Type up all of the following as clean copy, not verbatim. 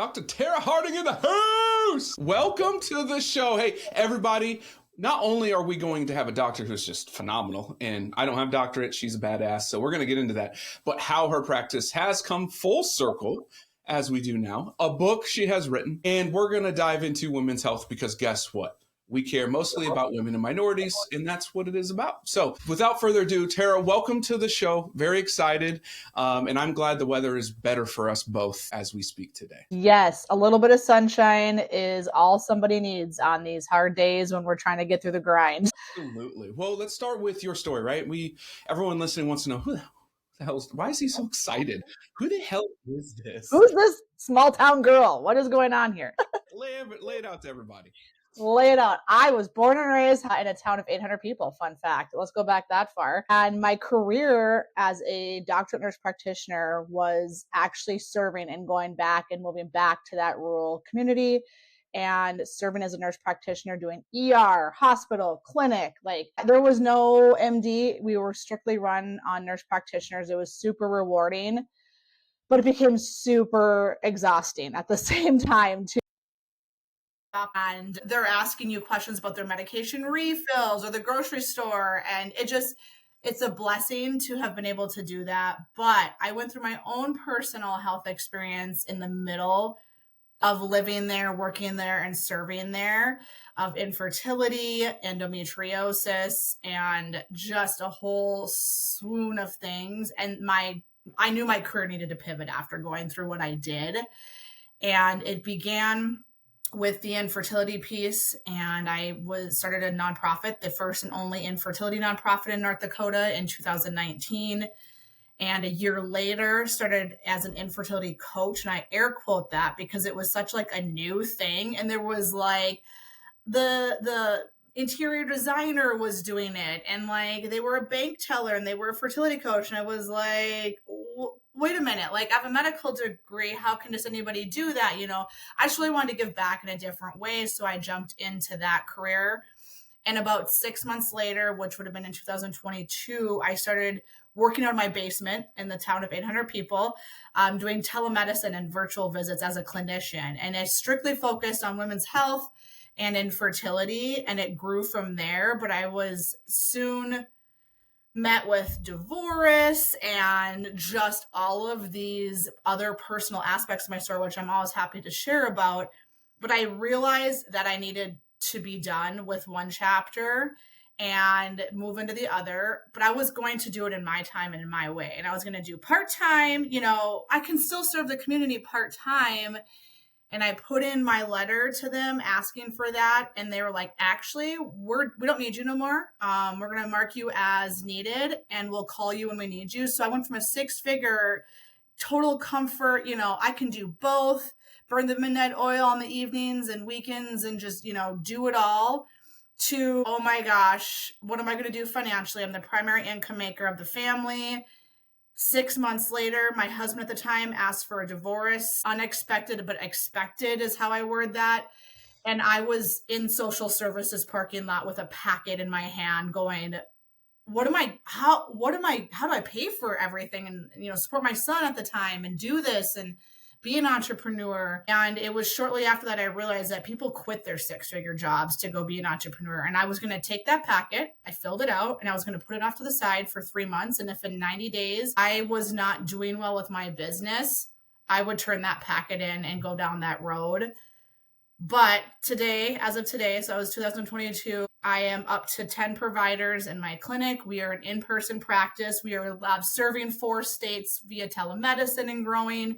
Dr. Tara Harding in the house. Welcome to the show. Hey, everybody. Not only are we going to have a doctor who's just phenomenal, and I don't have a doctorate, she's a badass, so we're going to get into that, but how her practice has come full circle, as we do now, a book she has written, and we're going to dive into women's health because guess what? We care mostly about women and minorities, and that's what it is about. So without further ado, Tara, welcome to the show. Very excited, and I'm glad the weather is better for us both as we speak today. Yes, a little bit of sunshine is all somebody needs on these hard days when we're trying to get through the grind. Absolutely. Well, let's start with your story, right? Everyone listening wants to know who the hell, why is he so excited? Who the hell is this? Who's this small town girl? What is going on here? Lay it out to everybody. Lay it out. I was born and raised in a town of 800 people. Fun fact. Let's go back that far. And my career as a doctorate nurse practitioner was actually serving and going back and moving back to that rural community and serving as a nurse practitioner, doing ER, hospital, clinic. Like there was no MD. We were strictly run on nurse practitioners. It was super rewarding, but it became super exhausting at the same time too. And they're asking you questions about their medication refills or the grocery store. And it's a blessing to have been able to do that. But I went through my own personal health experience in the middle of living there, working there, and serving there, of infertility, endometriosis, and just a whole swoon of things. And I knew my career needed to pivot after going through what I did. And it began with the infertility piece, and I started a nonprofit, the first and only infertility nonprofit in North Dakota in 2019. And a year later started as an infertility coach. And I air quote that because it was such like a new thing. And there was like the interior designer was doing it, and like they were a bank teller and they were a fertility coach. And I was like, wait a minute, like I have a medical degree. How can just anybody do that? I just really wanted to give back in a different way. So I jumped into that career. And about 6 months later, which would have been in 2022, I started working out of my basement in the town of 800 people, doing telemedicine and virtual visits as a clinician. And I strictly focused on women's health and infertility, and it grew from there. But I was soon met with divorce and just all of these other personal aspects of my story, which I'm always happy to share about. But I realized that I needed to be done with one chapter and move into the other, but I was going to do it in my time and in my way. And I was going to do part-time, I can still serve the community part-time. And I put in my letter to them asking for that. And they were like, actually, we don't need you no more. We're going to mark you as needed and we'll call you when we need you. So I went from a 6-figure total comfort, I can do both, burn the midnight oil on the evenings and weekends and just, do it all, to, oh my gosh, what am I going to do financially? I'm the primary income maker of the family. 6 months later, my husband at the time asked for a divorce. Unexpected, but expected is how I word that. And I was in social services parking lot with a packet in my hand going, how do I pay for everything and, support my son at the time and do this and be an entrepreneur? And it was shortly after that I realized that people quit their 6-figure jobs to go be an entrepreneur. And I was going to take that packet, I filled it out, and I was going to put it off to the side for 3 months. And if in 90 days I was not doing well with my business, I would turn that packet in and go down that road. But today, as of today, so it was 2022, I am up to 10 providers in my clinic. We are an in-person practice. We are serving 4 states via telemedicine and growing.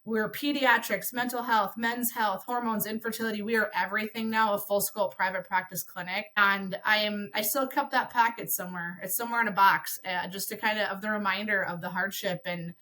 We're pediatrics, mental health, men's health, hormones, infertility. We are everything now, a full scope private practice clinic. And I still kept that packet somewhere. It's somewhere in a box, just to kind of the reminder of the hardship and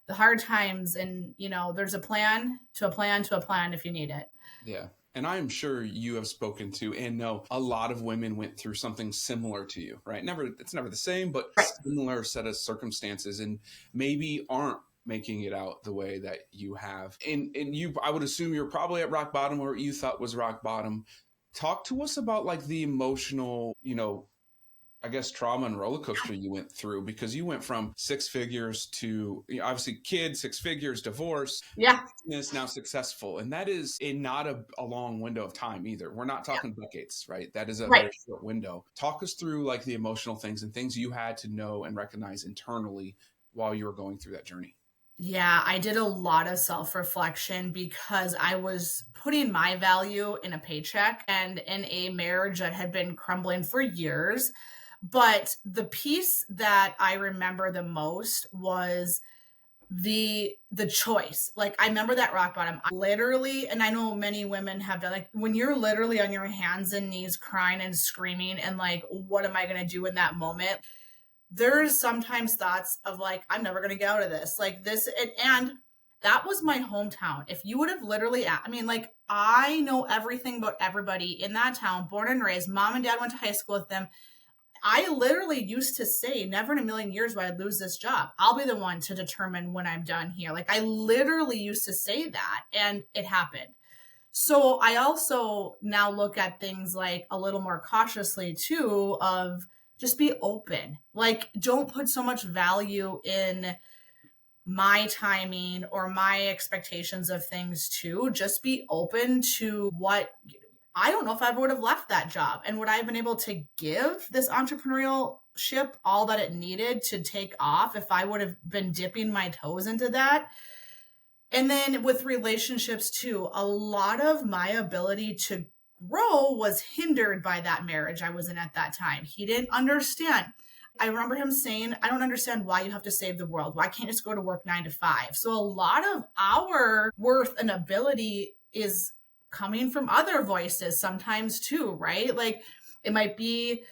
the hard times. And, there's a plan to a plan to a plan if you need it. Yeah. And I'm sure you have spoken to and know a lot of women went through something similar to you, right? It's never the same, but similar set of circumstances, and maybe aren't making it out the way that you have. And I would assume you're probably at rock bottom, or you thought was rock bottom. Talk to us about like the emotional, I guess, trauma and roller coaster you went through, because you went from six figures to, obviously kid, six figures, divorce, Yeah. business, now successful. And that is not a long window of time either. We're not talking decades, right? That is a Right. very short window. Talk us through like the emotional things and things you had to know and recognize internally while you were going through that journey. Yeah, I did a lot of self-reflection because I was putting my value in a paycheck and in a marriage that had been crumbling for years. But the piece that I remember the most was the choice. Like, I remember that rock bottom. I literally, and I know many women have done, like, when you're literally on your hands and knees crying and screaming and like, what am I going to do in that moment? There's sometimes thoughts of like, I'm never going to get out of this. Like this, and that was my hometown. If you would have literally, I mean, like, I know everything about everybody in that town, born and raised. Mom and dad went to high school with them. I literally used to say, never in a million years would I lose this job. I'll be the one to determine when I'm done here. Like, I literally used to say that, and it happened. So I also now look at things like a little more cautiously too, of just be open. Like, don't put so much value in my timing or my expectations of things too. Just be open to what. I don't know if I ever would have left that job, and would I have been able to give this entrepreneurship all that it needed to take off if I would have been dipping my toes into that. And then with relationships too, a lot of my ability to grow was hindered by that marriage I was in at that time. He didn't understand. I remember him saying, I don't understand why you have to save the world. Why can't you just go to work 9 to 5? So a lot of our worth and ability is coming from other voices sometimes too, right? Like, it might be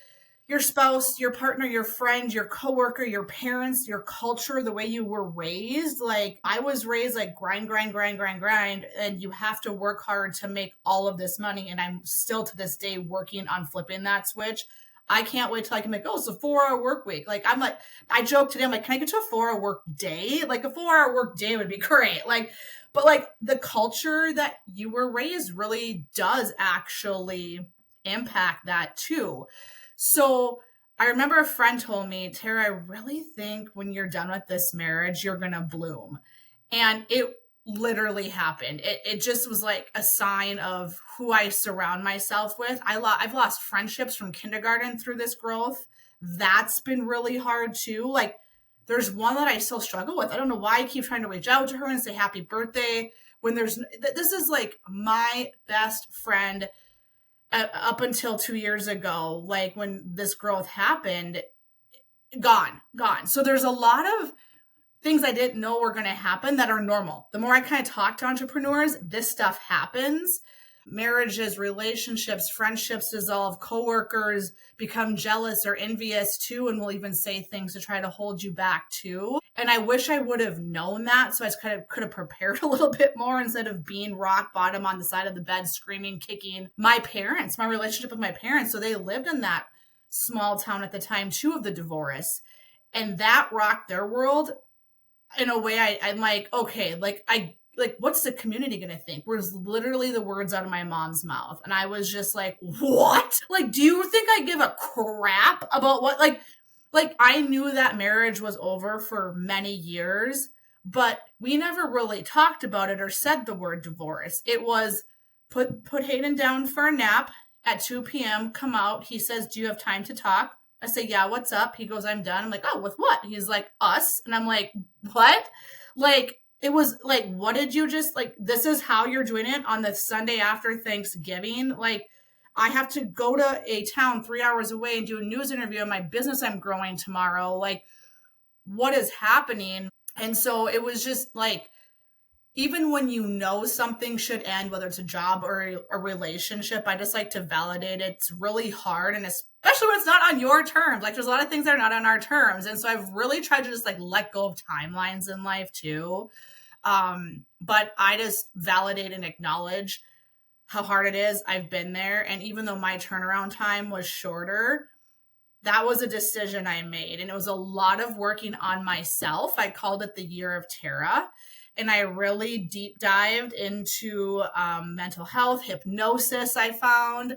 your spouse, your partner, your friend, your coworker, your parents, your culture, the way you were raised. Like, I was raised like grind, grind, grind, grind, grind, and you have to work hard to make all of this money. And I'm still to this day working on flipping that switch. I can't wait till I can make, oh, it's a 4-hour work week. Like, I'm like, I joke today, I'm like, can I get to a 4-hour work day? Like, a 4-hour work day would be great. Like, but like, the culture that you were raised really does actually impact that too. So I remember a friend told me, Tara, I really think when you're done with this marriage, you're going to bloom. And it literally happened. It just was like a sign of who I surround myself with. I've lost friendships from kindergarten through this growth. That's been really hard too. Like, there's one that I still struggle with. I don't know why I keep trying to reach out to her and say happy birthday when this is like my best friend up until 2 years ago, like when this growth happened, gone. So there's a lot of things I didn't know were going to happen that are normal. The more I kind of talk to entrepreneurs, this stuff happens. Marriages, relationships, friendships dissolve, coworkers become jealous or envious too, and will even say things to try to hold you back too. And I wish I would have known that, so I just kind of could have prepared a little bit more instead of being rock bottom on the side of the bed, screaming, kicking. My relationship with my parents, so they lived in that small town at the time too of the divorce, and that rocked their world in a way. I'm like, okay, like, what's the community going to think? Was literally the words out of my mom's mouth. And I was just like, what? Like, do you think I give a crap about what? Like I knew that marriage was over for many years, but we never really talked about it or said the word divorce. It was put Hayden down for a nap at 2 p.m., come out. He says, do you have time to talk? I say, yeah, what's up? He goes, I'm done. I'm like, oh, with what? He's like, us. And I'm like, what? Like, it was like, what did you just, like, this is how you're doing it on the Sunday after Thanksgiving? Like, I have to go to a town 3 hours away and do a news interview on my business I'm growing tomorrow. Like, what is happening? And so it was just like, even when you know something should end, whether it's a job or a relationship, I just like to validate it. It's really hard. And especially when it's not on your terms. Like, there's a lot of things that are not on our terms. And so I've really tried to just like let go of timelines in life too. But I just validate and acknowledge how hard it is. I've been there. And even though my turnaround time was shorter, that was a decision I made. And it was a lot of working on myself. I called it the year of Tara. And I really deep dived into mental health, hypnosis, I found.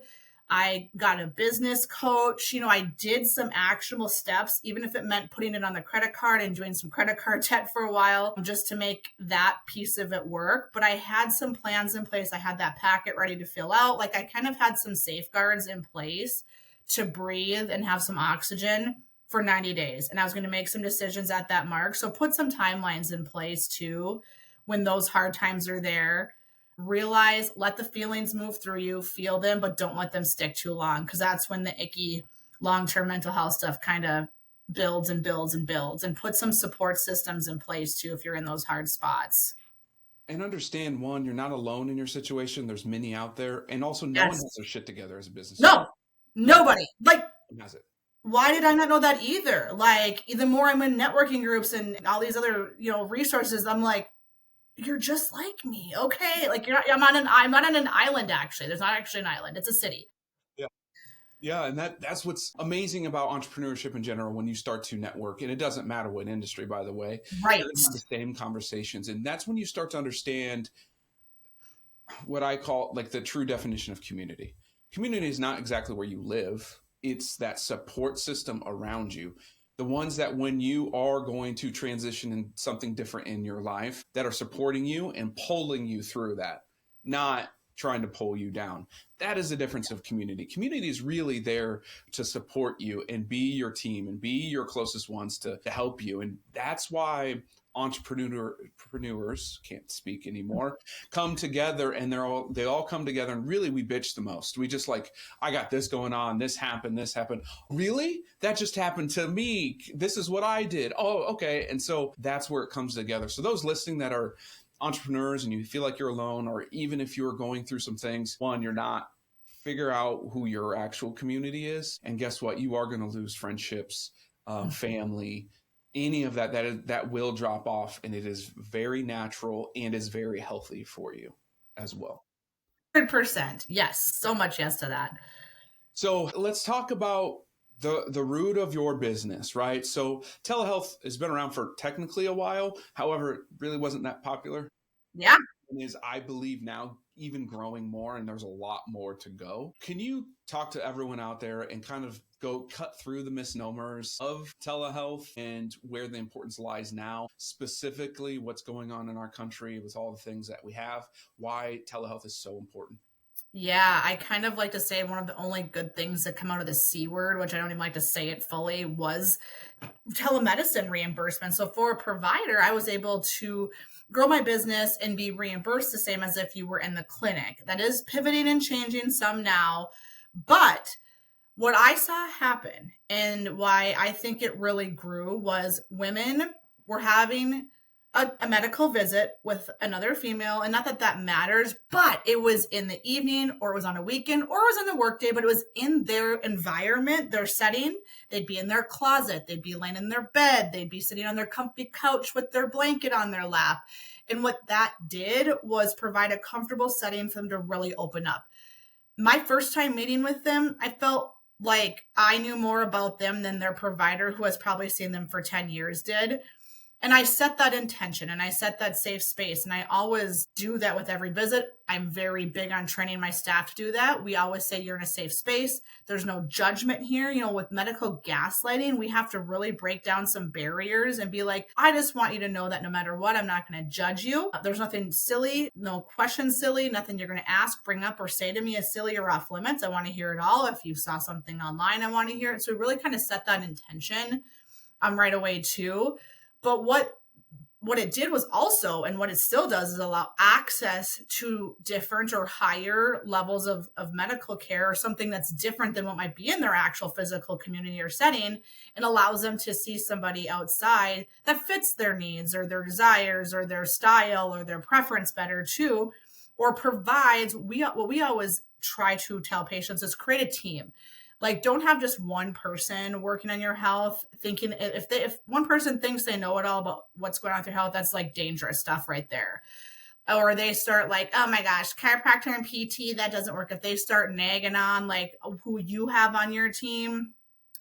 I got a business coach. I did some actionable steps, even if it meant putting it on the credit card and doing some credit card debt for a while just to make that piece of it work. But I had some plans in place. I had that packet ready to fill out. Like I kind of had some safeguards in place to breathe and have some oxygen for 90 days. And I was going to make some decisions at that mark. So put some timelines in place too when those hard times are there. Realize, let the feelings move through you, feel them, but don't let them stick too long, because that's when the icky long-term mental health stuff kind of builds and builds and builds. And put some support systems in place too if you're in those hard spots. And understand, one, you're not alone in your situation. There's many out there. And also no one has their shit together as a business. No, nobody. Like, has it. Why did I not know that either? Like, the more I'm in networking groups and all these other, resources, I'm like, you're just like me. Okay. Like I'm not on an island, actually. There's not actually an island. It's a city. Yeah. Yeah. And that's what's amazing about entrepreneurship in general when you start to network. And it doesn't matter what industry, by the way. Right. It's the same conversations. And that's when you start to understand what I call like the true definition of community. Community is not exactly where you live. It's that support system around you. The ones that when you are going to transition in something different in your life that are supporting you and pulling you through that, not trying to pull you down. That is the difference of community. Community is really there to support you and be your team and be your closest ones to help you. And that's why entrepreneurs can't speak anymore, come together, and they all come together, and really we bitch the most. We just like, I got this going on, this happened. Really? That just happened to me. This is what I did. Oh, okay. And so that's where it comes together. So those listening that are entrepreneurs and you feel like you're alone, or even if you're going through some things, one, you're not, figure out who your actual community is. And guess what? You are going to lose friendships, family, any of that will drop off, and it is very natural and is very healthy for you as well. 100%. Yes. So much yes to that. So let's talk about the root of your business, right? So telehealth has been around for technically a while. However, it really wasn't that popular. Yeah. And is, I believe, now even growing more, and there's a lot more to go. Can you talk to everyone out there and kind of go cut through the misnomers of telehealth and where the importance lies now, specifically what's going on in our country with all the things that we have, why telehealth is so important? Yeah, I kind of like to say one of the only good things that come out of the C word, which I don't even like to say it fully, was telemedicine reimbursement. So for a provider, I was able to grow my business and be reimbursed the same as if you were in the clinic. That is pivoting and changing some now. But what I saw happen and why I think it really grew was women were having a medical visit with another female. And not that that matters, but it was in the evening, or it was on a weekend, or it was in the workday, but it was in their environment, their setting. They'd be in their closet. They'd be laying in their bed. They'd be sitting on their comfy couch with their blanket on their lap. And what that did was provide a comfortable setting for them to really open up. My first time meeting with them, I felt like I knew more about them than their provider, who has probably seen them for 10 years, did. And I set that intention and I set that safe space. And I always do that with every visit. I'm very big on training my staff to do that. We always say you're in a safe space. There's no judgment here. With medical gaslighting, we have to really break down some barriers and be like, I just want you to know that no matter what, I'm not going to judge you. There's nothing silly, no question silly, nothing you're going to ask, bring up, or say to me is silly or off limits. I want to hear it all. If you saw something online, I want to hear it. So we really kind of set that intention right away too. But what it did was also, and what it still does, is allow access to different or higher levels of medical care, or something that's different than what might be in their actual physical community or setting, and allows them to see somebody outside that fits their needs or their desires or their style or their preference better too, or provides, what we always try to tell patients is create a team. Like, don't have just one person working on your health, thinking if one person thinks they know it all about what's going on with your health, that's like dangerous stuff right there. Or they start like, oh my gosh, chiropractor and PT, that doesn't work. If they start nagging on like who you have on your team,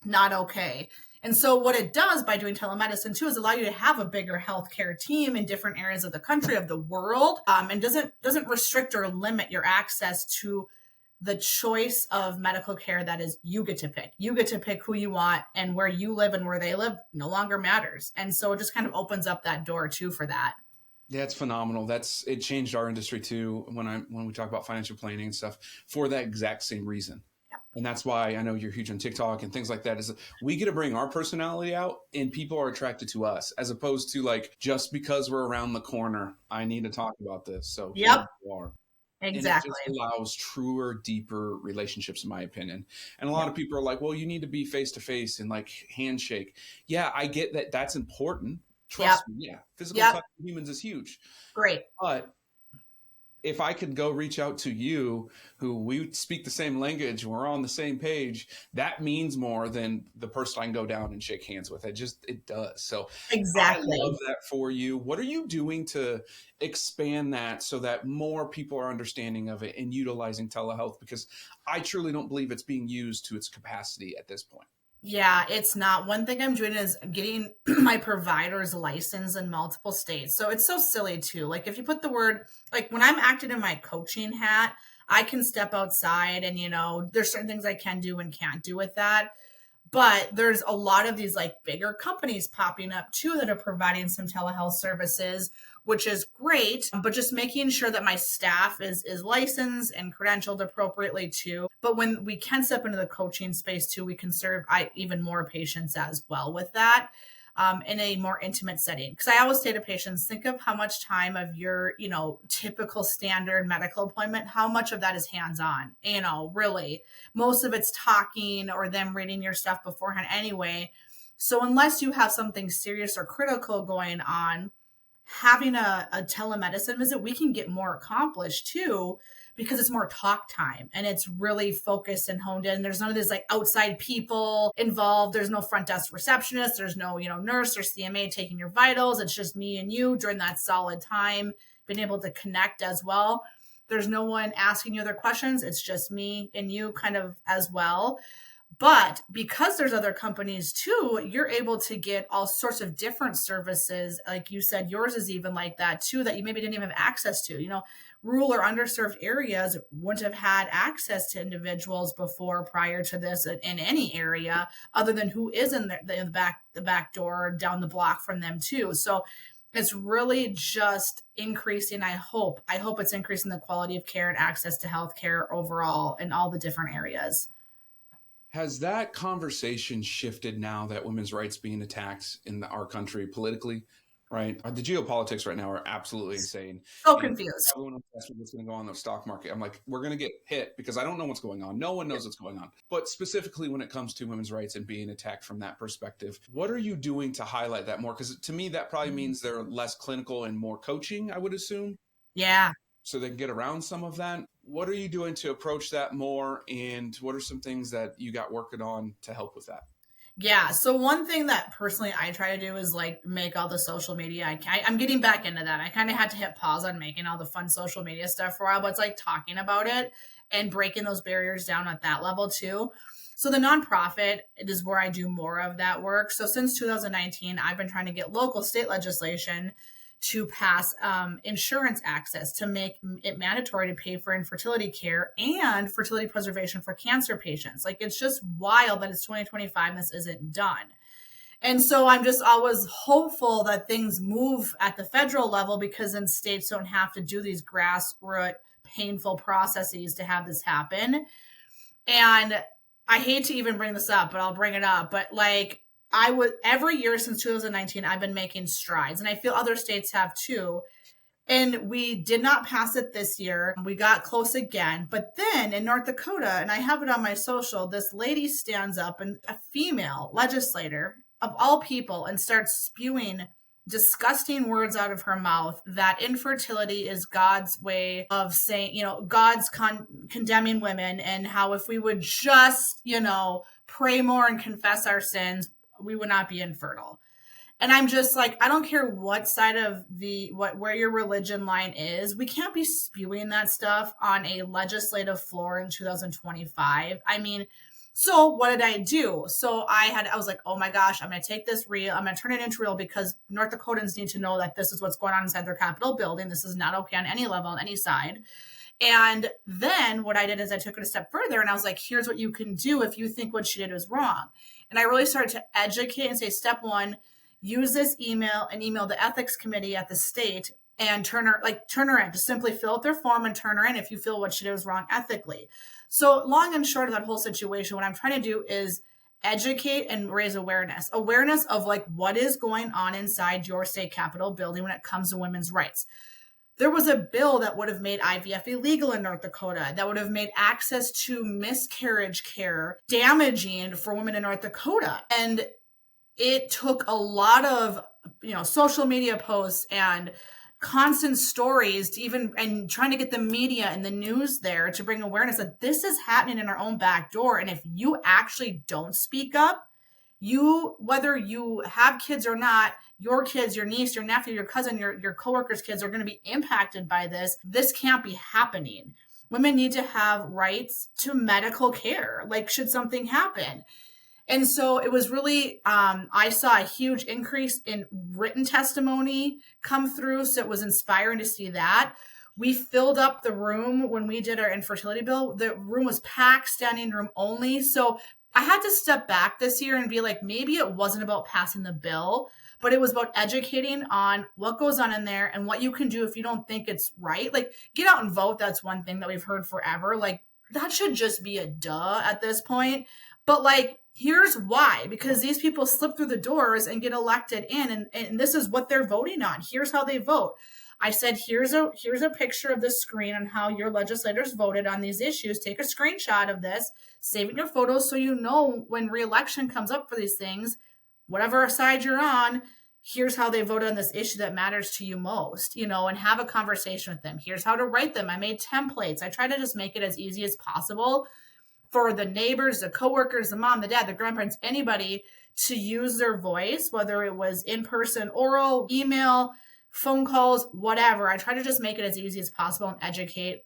not okay. And so what it does by doing telemedicine too is allow you to have a bigger healthcare team in different areas of the country, of the world, and doesn't restrict or limit your access to the choice of medical care that is you get to pick. You get to pick who you want, and where you live and where they live no longer matters. And so it just kind of opens up that door too for that. Yeah, it's phenomenal. It changed our industry too when we talk about financial planning and stuff for that exact same reason. Yeah. And that's why I know you're huge on TikTok and things like that, is we get to bring our personality out and people are attracted to us, as opposed to like, just because we're around the corner, I need to talk about this. So Yep. here you are. Exactly. And it just allows truer, deeper relationships, in my opinion. And a lot of people are like, well, you need to be face to face and like handshake. Yeah, I get that. That's important. Trust me. Yeah. Physical touch with humans is huge. Great. But if I could go reach out to you, who we speak the same language, we're on the same page, that means more than the person I can go down and shake hands with. It does. So exactly. I love that for you. What are you doing to expand that so that more people are understanding of it and utilizing telehealth? Because I truly don't believe it's being used to its capacity at this point. Yeah, it's not. One thing I'm doing is getting my provider's license in multiple states. So it's so silly too. Like if you put the word, like when I'm acting in my coaching hat, I can step outside and, there's certain things I can do and can't do with that. But there's a lot of these like bigger companies popping up too that are providing some telehealth services, which is great, but just making sure that my staff is licensed and credentialed appropriately too. But when we can step into the coaching space too, we can serve even more patients as well with that. In a more intimate setting. Because I always say to patients, think of how much time of your, typical standard medical appointment, how much of that is hands-on, really. Most of it's talking or them reading your stuff beforehand anyway. So unless you have something serious or critical going on, having a telemedicine visit, we can get more accomplished too, because it's more talk time and it's really focused and honed in. There's none of this like outside people involved. There's no front desk receptionist. There's no, nurse or CMA taking your vitals. It's just me and you during that solid time, being able to connect as well. There's no one asking you other questions. It's just me and you kind of as well. But because there's other companies too, you're able to get all sorts of different services. Like you said, yours is even like that too, that you maybe didn't even have access to. Rural or underserved areas wouldn't have had access to individuals before, prior to this, in any area other than who is in the back door down the block from them too. So it's really just increasing. I hope it's increasing the quality of care and access to healthcare overall in all the different areas. Has that conversation shifted now that women's rights being attacked in our country politically? Right. The geopolitics right now are absolutely insane. So confused. Everyone asks me what's going to go on in the stock market. I'm like, we're going to get hit because I don't know what's going on. No one knows what's going on. But specifically when it comes to women's rights and being attacked from that perspective, what are you doing to highlight that more? Because to me, that probably means they're less clinical and more coaching, I would assume. Yeah. So they can get around some of that. What are you doing to approach that more? And what are some things that you got working on to help with that? Yeah. So one thing that personally I try to do is like make all the social media. I'm getting back into that. I kind of had to hit pause on making all the fun social media stuff for a while, but it's like talking about it and breaking those barriers down at that level too. So the nonprofit is where I do more of that work. So since 2019, I've been trying to get local state legislation to pass insurance access to make it mandatory to pay for infertility care and fertility preservation for cancer patients. Like, it's just wild that it's 2025 and this isn't done. And so I'm just always hopeful that things move at the federal level, because then states don't have to do these grassroots painful processes to have this happen. And I hate to even bring this up, but I'll bring it up. But like, every year since 2019, I've been making strides, and I feel other states have too. And we did not pass it this year. We got close again. But then in North Dakota, and I have it on my social, this lady stands up, and a female legislator of all people, and starts spewing disgusting words out of her mouth that infertility is God's way of saying, God's condemning women, and how if we would just, pray more and confess our sins, we would not be infertile. And I'm just like, I don't care what side of where your religion line is. We can't be spewing that stuff on a legislative floor in 2025. I mean, so what did I do? So I was like, oh my gosh, I'm going to take this real. I'm going to turn it into real, because North Dakotans need to know that this is what's going on inside their Capitol building. This is not okay on any level, on any side. And then what I did is I took it a step further and I was like, here's what you can do if you think what she did was wrong. And I really started to educate and say, step one, use this email and email the ethics committee at the state and turn her in. Just simply fill out their form and turn her in if you feel what she did was wrong ethically. So long and short of that whole situation, what I'm trying to do is educate and raise awareness of like what is going on inside your state capitol building when it comes to women's rights. There was a bill that would have made IVF illegal in North Dakota, that would have made access to miscarriage care damaging for women in North Dakota. And it took a lot of, social media posts and constant stories to and trying to get the media and the news there to bring awareness that this is happening in our own back door. And if you actually don't speak up, whether you have kids or not, your kids, your niece, your nephew, your cousin, your coworkers' kids are going to be impacted by this. This can't be happening. Women need to have rights to medical care, like should something happen. And so it was really, I saw a huge increase in written testimony come through. So it was inspiring to see that. We filled up the room when we did our infertility bill. The room was packed, standing room only. So I had to step back this year and be like, maybe it wasn't about passing the bill, but it was about educating on what goes on in there and what you can do if you don't think it's right. Like, get out and vote. That's one thing that we've heard forever. Like, that should just be a duh at this point. But like, here's why, because these people slip through the doors and get elected in, and this is what they're voting on. Here's how they vote. I said, here's a picture of the screen on how your legislators voted on these issues. Take a screenshot of this, save it in your photos so you know when re-election comes up for these things, whatever side you're on, here's how they voted on this issue that matters to you most, and have a conversation with them. Here's how to write them. I made templates. I try to just make it as easy as possible for the neighbors, the coworkers, the mom, the dad, the grandparents, anybody to use their voice, whether it was in person, oral, email, phone calls, whatever. I try to just make it as easy as possible and educate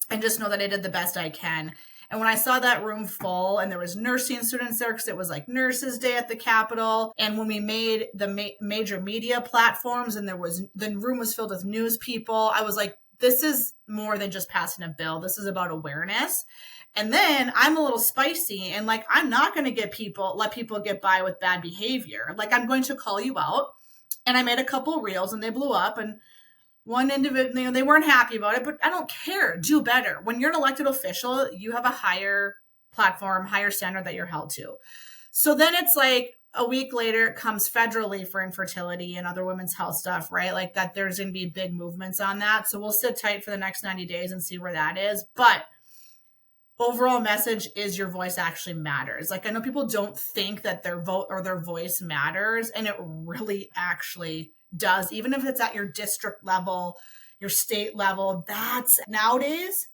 and just know that I did the best I can. And when I saw that room full and there was nursing students there, because it was like Nurses Day at the Capitol, and when we made the major media platforms and the room was filled with news people, I was like, this is more than just passing a bill. This is about awareness. And then I'm a little spicy and like, I'm not going to let people get by with bad behavior. Like, I'm going to call you out. And I made a couple reels and they blew up, and one individual, they weren't happy about it, but I don't care. Do better. When you're an elected official, you have a higher platform, higher standard that you're held to. So then it's like a week later, it comes federally for infertility and other women's health stuff, right? Like that, there's going to be big movements on that. So we'll sit tight for the next 90 days and see where that is. But overall message is your voice actually matters. Like, I know people don't think that their vote or their voice matters, and it really actually does. Even if it's at your district level, your state level, nowadays,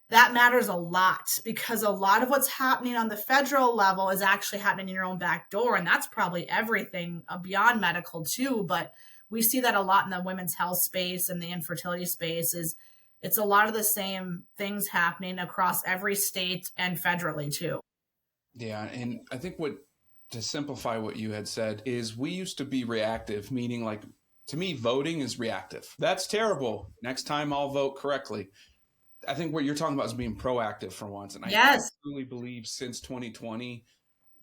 that matters a lot, because a lot of what's happening on the federal level is actually happening in your own back door. And that's probably everything beyond medical too. But we see that a lot in the women's health space and the infertility space. It's a lot of the same things happening across every state and federally too. Yeah. And I think to simplify what you had said is, we used to be reactive, meaning like, to me, voting is reactive. That's terrible. Next time I'll vote correctly. I think what you're talking about is being proactive for once. And I truly believe since 2020,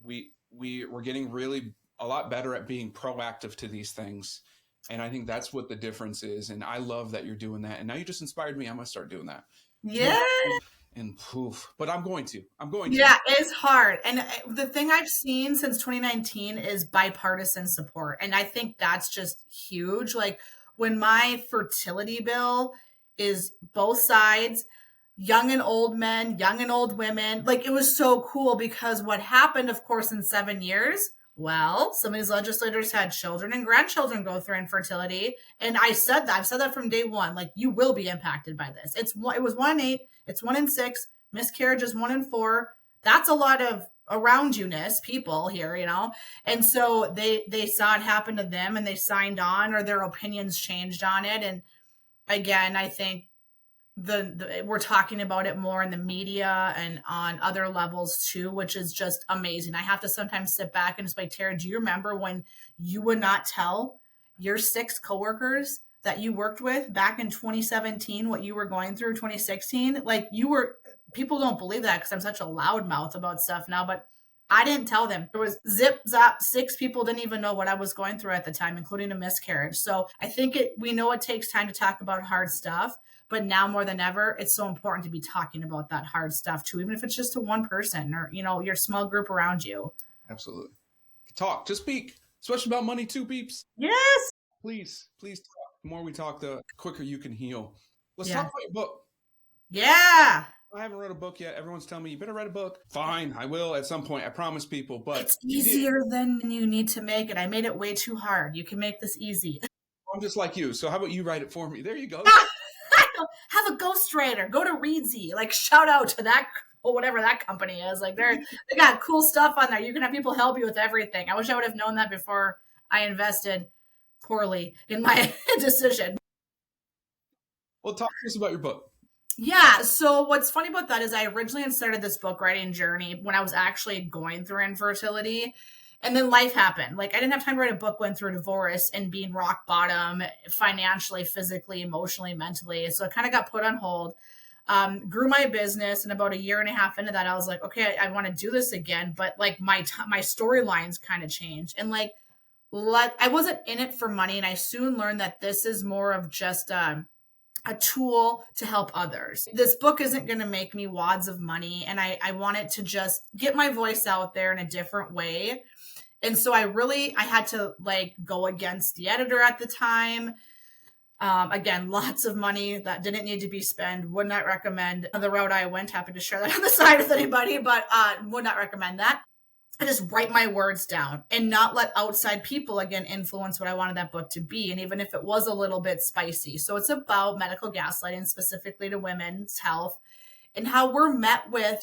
we're getting really a lot better at being proactive to these things. And I think that's what the difference is. And I love that you're doing that. And now you just inspired me. I'm going to start doing that. Yeah. And poof, but I'm going to. Yeah, it's hard. And the thing I've seen since 2019 is bipartisan support. And I think that's just huge. Like, when my fertility bill is both sides, young and old men, young and old women, like, it was so cool, because what happened, of course, in 7 years, well, some of these legislators had children and grandchildren go through infertility. And I've said that from day one, like, you will be impacted by this. It was 1 in 8, it's 1 in 6, miscarriage is 1 in 4. That's a lot of around you-ness people here, And so they saw it happen to them and they signed on, or their opinions changed on it. And again, I think we're talking about it more in the media and on other levels too, which is just amazing. I have to sometimes sit back and just like, Tara, do you remember when you would not tell your 6 coworkers that you worked with back in 2017, what you were going through 2016, like people don't believe that because I'm such a loudmouth about stuff now, but I didn't tell them. There was zip zap, 6 people didn't even know what I was going through at the time, including a miscarriage. So I think we know it takes time to talk about hard stuff, but now more than ever, it's so important to be talking about that hard stuff too, even if it's just to one person or, your small group around you. Absolutely. Talk, just speak, especially about money too, peeps. Yes. Please talk. The more we talk, the quicker you can heal. Let's talk about your book. Yeah. I haven't read a book yet. Everyone's telling me, you better write a book. Fine, I will at some point. I promise people. But it's easier than you need to make it. I made it way too hard. You can make this easy. I'm just like you. So how about you write it for me? There you go. Have a ghostwriter. Go to Reedsy. Like, shout out to that or whatever that company is. Like, they got cool stuff on there. You can have people help you with everything. I wish I would have known that before I invested poorly in my decision. Well, talk to us about your book. Yeah. So what's funny about that is I originally had started this book writing journey when I was actually going through infertility. And then life happened. Like, I didn't have time to write a book, went through a divorce and being rock bottom financially, physically, emotionally, mentally. So it kind of got put on hold. Grew my business, and about a year and a half into that, I was like, okay, I want to do this again. But like my storylines kind of changed. And like, I wasn't in it for money. And I soon learned that this is more of just a tool to help others. This book isn't going to make me wads of money. And I want it to just get my voice out there in a different way. And so I had to like go against the editor at the time. Again, lots of money that didn't need to be spent. Would not recommend the route I went. Happy to share that on the side with anybody, but would not recommend that. I just write my words down and not let outside people, again, influence what I wanted that book to be. And even if it was a little bit spicy. So it's about medical gaslighting, specifically to women's health, and how we're met with,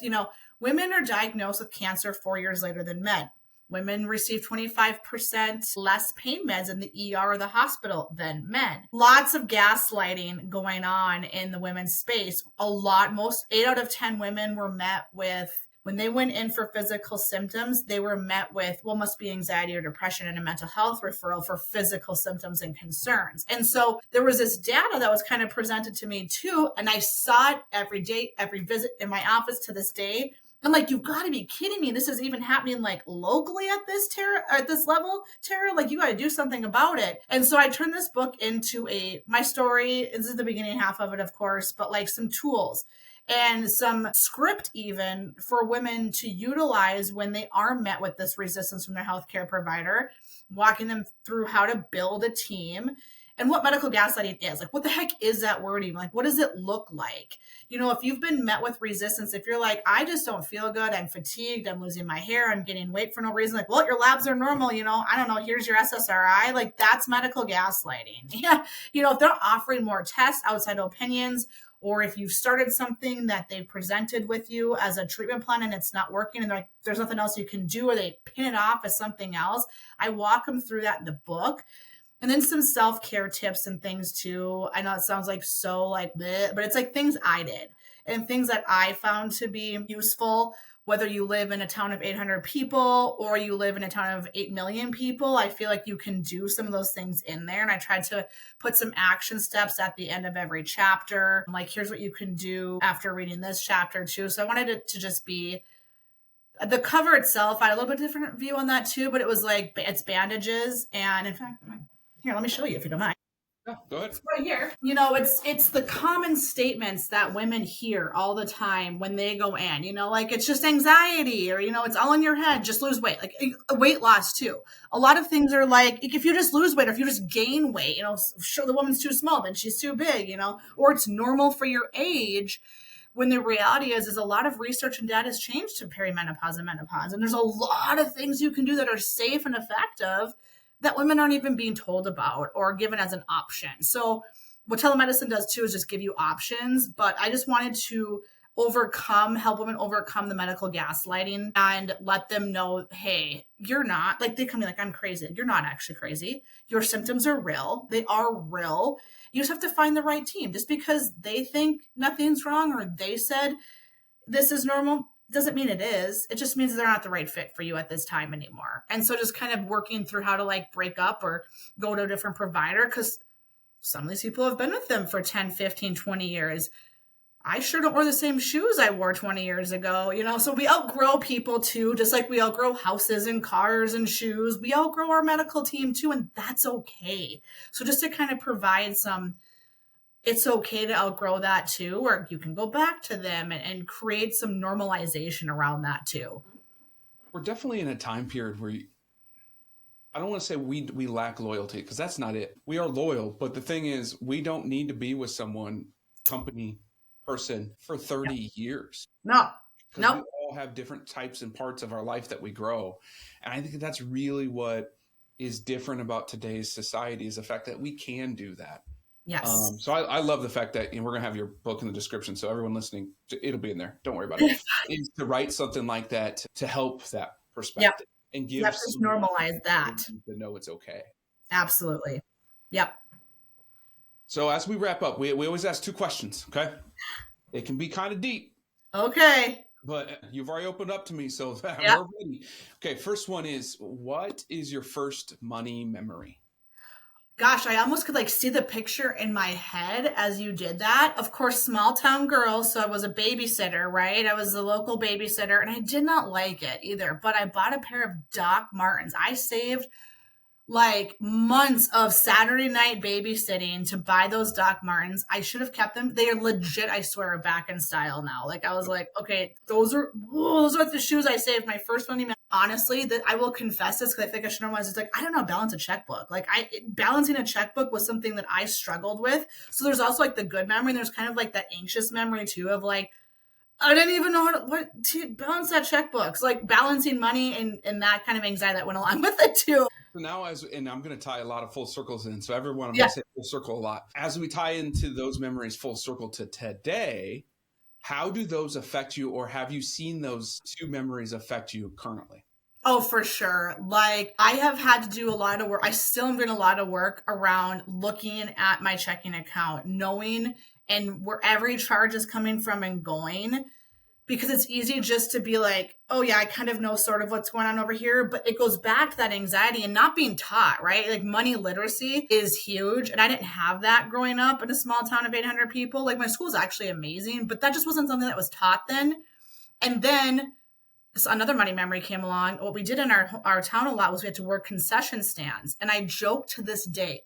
women are diagnosed with cancer 4 years later than men. Women receive 25% less pain meds in the ER or the hospital than men. Lots of gaslighting going on in the women's space. 8 out of 10 women were met with, when they went in for physical symptoms, they were met with, must be anxiety or depression, and a mental health referral for physical symptoms and concerns. And so there was this data that was kind of presented to me too. And I saw it every day, every visit in my office to this day. I'm like, you've got to be kidding me. This is even happening like locally at this level, Tara. Like, you got to do something about it. And so I turned this book into my story. This is the beginning half of it, of course, but like some tools and some script even for women to utilize when they are met with this resistance from their healthcare provider, walking them through how to build a team and what medical gaslighting is. Like, what the heck is that wording? Like, what does it look like? If you've been met with resistance, if you're like, I just don't feel good, I'm fatigued, I'm losing my hair, I'm gaining weight for no reason. Like, well, your labs are normal, I don't know, here's your SSRI. Like, that's medical gaslighting. Yeah. If they're offering more tests, outside opinions, or if you've started something that they've presented with you as a treatment plan and it's not working and they're like, there's nothing else you can do, or they pin it off as something else, I walk them through that in the book. And then some self-care tips and things too. I know it sounds like so like bleh, but it's like things I did and things that I found to be useful, whether you live in a town of 800 people or you live in a town of 8 million people. I feel like you can do some of those things in there. And I tried to put some action steps at the end of every chapter. Like, here's what you can do after reading this chapter too. So I wanted it to just be, the cover itself, I had a little bit different view on that too, but it was like, it's bandages. And in fact, here, let me show you if you don't mind. Yeah, go ahead. It's right here. It's the common statements that women hear all the time when they go in, like, it's just anxiety, or, it's all in your head, just lose weight, like weight loss too. A lot of things are like, if you just lose weight, or if you just gain weight, sure, the woman's too small, then she's too big, or it's normal for your age. When the reality is a lot of research and data has changed to perimenopause and menopause. And there's a lot of things you can do that are safe and effective that women aren't even being told about or given as an option. So what telemedicine does too is just give you options, but I just wanted to help women overcome the medical gaslighting and let them know, hey, you're not, like, they come in like, I'm crazy. You're not actually crazy. Your symptoms are real. They are real. You just have to find the right team. Just because they think nothing's wrong or they said this is normal doesn't mean it is. It just means they're not the right fit for you at this time anymore. And so just kind of working through how to like break up or go to a different provider, because some of these people have been with them for 10, 15, 20 years. I sure don't wear the same shoes I wore 20 years ago, so we outgrow people too, just like we outgrow houses and cars and shoes. We outgrow our medical team too, and that's okay. So just to kind of provide it's okay to outgrow that too, or you can go back to them and create some normalization around that too. We're definitely in a time period where I don't want to say we lack loyalty, because that's not it. We are loyal, but the thing is, we don't need to be with someone, company, person for 30 years. No. Because we all have different types and parts of our life that we grow. And I think that's really what is different about today's society, is the fact that we can do that. Yes. So I love the fact that, and we're going to have your book in the description, so everyone listening, it'll be in there. Don't worry about it. Is to write something like that to help that perspective and give just normalize that. To know it's okay. Absolutely. Yep. So as we wrap up, we always ask 2 questions, okay? It can be kind of deep. Okay. But you've already opened up to me, so we're ready. Okay, first one is, what is your first money memory? Gosh, I almost could see the picture in my head as you did that. Of course, small town girl. So I was a babysitter, right? I was the local babysitter, and I did not like it either. But I bought a pair of Doc Martens. I saved months of Saturday night babysitting to buy those Doc Martens. I should have kept them. They are legit, I swear, back in style now. I was like, okay, those are the shoes I saved. My first money. Honestly, that I will confess this, because I think I should normalize. It's I don't know how to balance a checkbook. Balancing a checkbook was something that I struggled with. So there's also the good memory, and there's kind of that anxious memory too of I didn't even know how to balance that checkbook. So balancing money and that kind of anxiety that went along with it too. So now, and I'm going to tie a lot of full circles in. So everyone, I'm going to say full circle a lot. As we tie into those memories full circle to today, how do those affect you, or have you seen those 2 memories affect you currently? Oh, for sure. I have had to do a lot of work. I still am doing a lot of work around looking at my checking account, knowing and where every charge is coming from and going, because it's easy just to be oh yeah, I kind of know sort of what's going on over here, but it goes back to that anxiety and not being taught, right? Money literacy is huge. And I didn't have that growing up in a small town of 800 people. My school is actually amazing, but that just wasn't something that was taught then. And then another money memory came along. What we did in our town a lot was we had to work concession stands. And I joke to this day,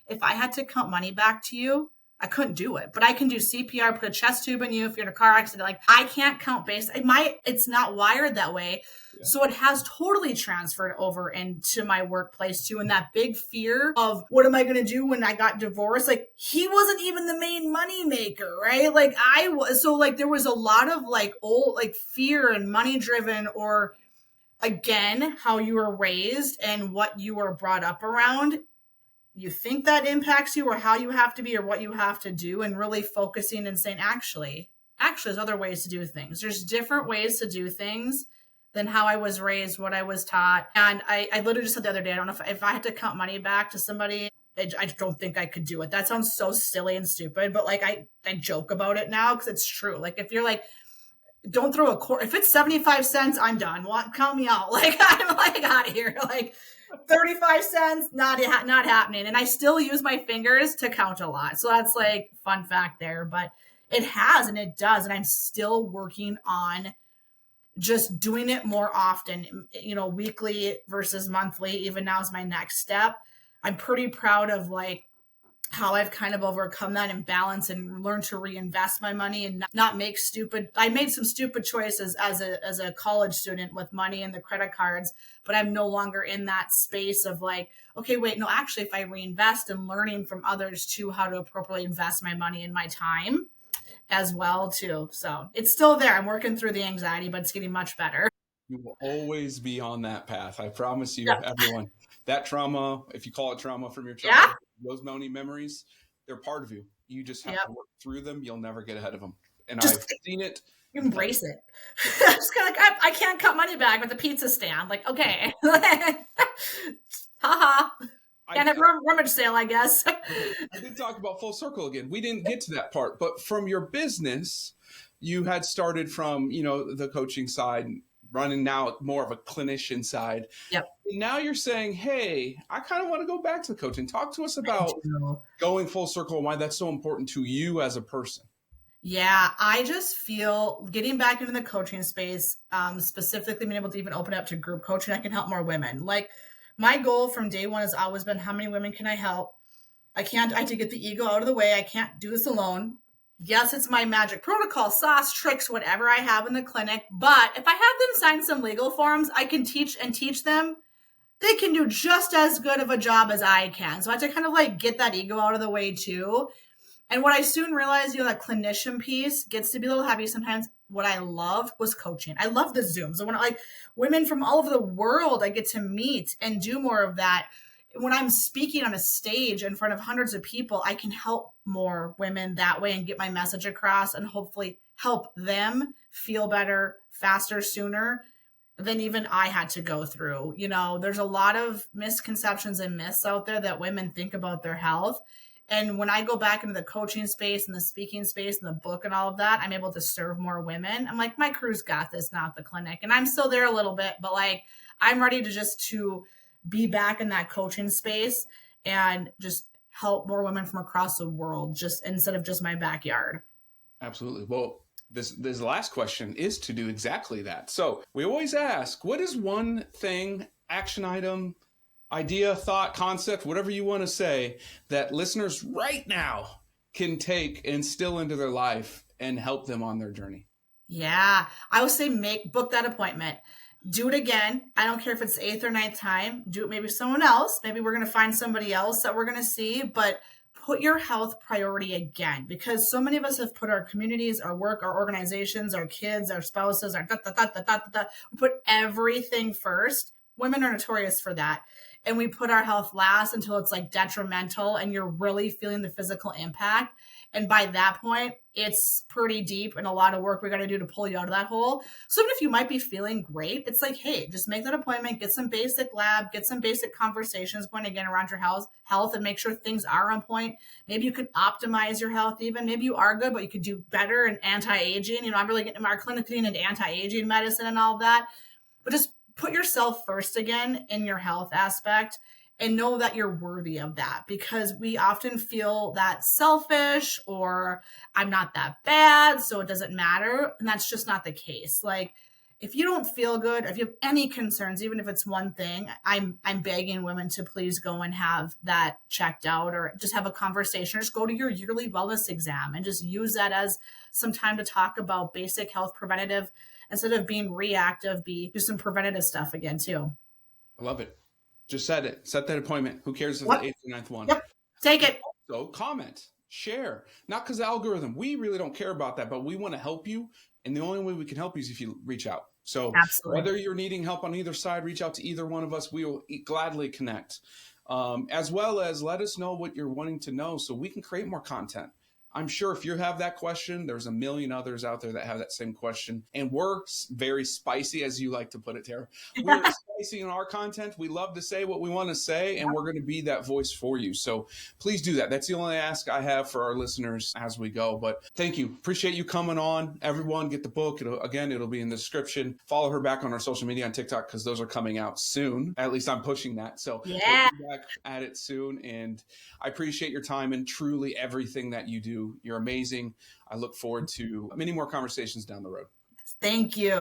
if I had to count money back to you, I couldn't do it, but I can do CPR, put a chest tube in you if you're in a car accident. I can't count base. It's not wired that way. Yeah. So it has totally transferred over into my workplace too. And that big fear of what am I going to do when I got divorced? He wasn't even the main money maker, right? I was. So there was a lot of old, fear and money driven, or again, how you were raised and what you were brought up around. You think that impacts you, or how you have to be, or what you have to do, and really focusing and saying, actually, there's other ways to do things. There's different ways to do things than how I was raised, what I was taught. And I literally just said the other day, I don't know if I had to count money back to somebody, I don't think I could do it. That sounds so silly and stupid, but I joke about it now because it's true. If you're don't throw a quarter, if it's 75 cents, I'm done. Count me out. I'm out of here. 35 cents, not happening. And I still use my fingers to count a lot. So that's fun fact there, but it has, and it does. And I'm still working on just doing it more often, weekly versus monthly. Even now is my next step. I'm pretty proud of how I've kind of overcome that imbalance and learned to reinvest my money and not make I made some stupid choices as a college student with money and the credit cards, but I'm no longer in that space of okay, wait, no, actually, if I reinvest and learning from others too, how to appropriately invest my money and my time as well too. So it's still there. I'm working through the anxiety, but it's getting much better. You will always be on that path. I promise you, everyone. That trauma, if you call it trauma from your childhood, those money memories, they're part of you. You just have to work through them. You'll never get ahead of them. And I've seen it. Embrace it. Just I can't cut money back with the pizza stand. Okay. Haha. Can't have rummage sale, I guess. I did talk about full circle again. We didn't get to that part, but from your business, you had started from, the coaching side, running now more of a clinician side. Yep. And now you're saying, hey, I kind of want to go back to the coaching. Talk to us I about do. going full circle and why that's so important to you as a person. Yeah, I just feel getting back into the coaching space, specifically being able to even open up to group coaching, I can help more women. Like my goal from day one has always been, how many women can I help? I have to get the ego out of the way. I can't do this alone. Yes, it's my magic protocol, sauce, tricks, whatever I have in the clinic. But if I have them sign some legal forms, I can teach them. They can do just as good of a job as I can. So I have to kind of like get that ego out of the way too. And what I soon realized, that clinician piece gets to be a little heavy sometimes. What I loved was coaching. I love the Zooms. When women from all over the world, I get to meet and do more of that. When I'm speaking on a stage in front of hundreds of people, I can help more women that way and get my message across and hopefully help them feel better, faster, sooner than even I had to go through. There's a lot of misconceptions and myths out there that women think about their health. And when I go back into the coaching space and the speaking space and the book and all of that, I'm able to serve more women. I'm like, my crew's got this, not the clinic. And I'm still there a little bit, but I'm ready to be back in that coaching space and just help more women from across the world, just instead of just my backyard. Absolutely. Well, this last question is to do exactly that. So we always ask, what is one thing, action item, idea, thought, concept, whatever you want to say, that listeners right now can take and instill into their life and help them on their journey? Yeah, I would say book that appointment. Do it again. I don't care if it's the 8th or 9th time. Do it maybe someone else. Maybe we're going to find somebody else that we're going to see, but put your health priority again, because so many of us have put our communities, our work, our organizations, our kids, our spouses, our we put everything first. Women are notorious for that. And we put our health last until it's detrimental and you're really feeling the physical impact. And by that point, it's pretty deep and a lot of work we got to do to pull you out of that hole. So even if you might be feeling great, it's hey, just make that appointment, get some basic lab, get some basic conversations going again around your health and make sure things are on point. Maybe you could optimize your health even. Maybe you are good, but you could do better in anti-aging. I'm really getting our clinic getting into anti-aging medicine and all of that. But just put yourself first again in your health aspect and know that you're worthy of that, because we often feel that selfish or I'm not that bad, so it doesn't matter. And that's just not the case. If you don't feel good, if you have any concerns, even if it's one thing, I'm begging women to please go and have that checked out or just have a conversation or just go to your yearly wellness exam and just use that as some time to talk about basic health preventative instead of being reactive, do some preventative stuff again too. I love it. Just set it. Set that appointment. Who cares if the 8th or 9th one? Yep. Take it. So comment, share. Not because the algorithm. We really don't care about that, but we want to help you. And the only way we can help you is if you reach out. So Absolutely. Whether you're needing help on either side, reach out to either one of us. We will gladly connect. As well as let us know what you're wanting to know so we can create more content. I'm sure if you have that question, there's a million others out there that have that same question. And we're very spicy, as you like to put it, Tara. We're spicy in our content. We love to say what we want to say, and we're going to be that voice for you. So please do that. That's the only ask I have for our listeners as we go. But thank you. Appreciate you coming on. Everyone, get the book. It'll be in the description. Follow her back on our social media on TikTok because those are coming out soon. At least I'm pushing that. So yeah, we'll be back at it soon. And I appreciate your time and truly everything that you do. You're amazing. I look forward to many more conversations down the road. Thank you.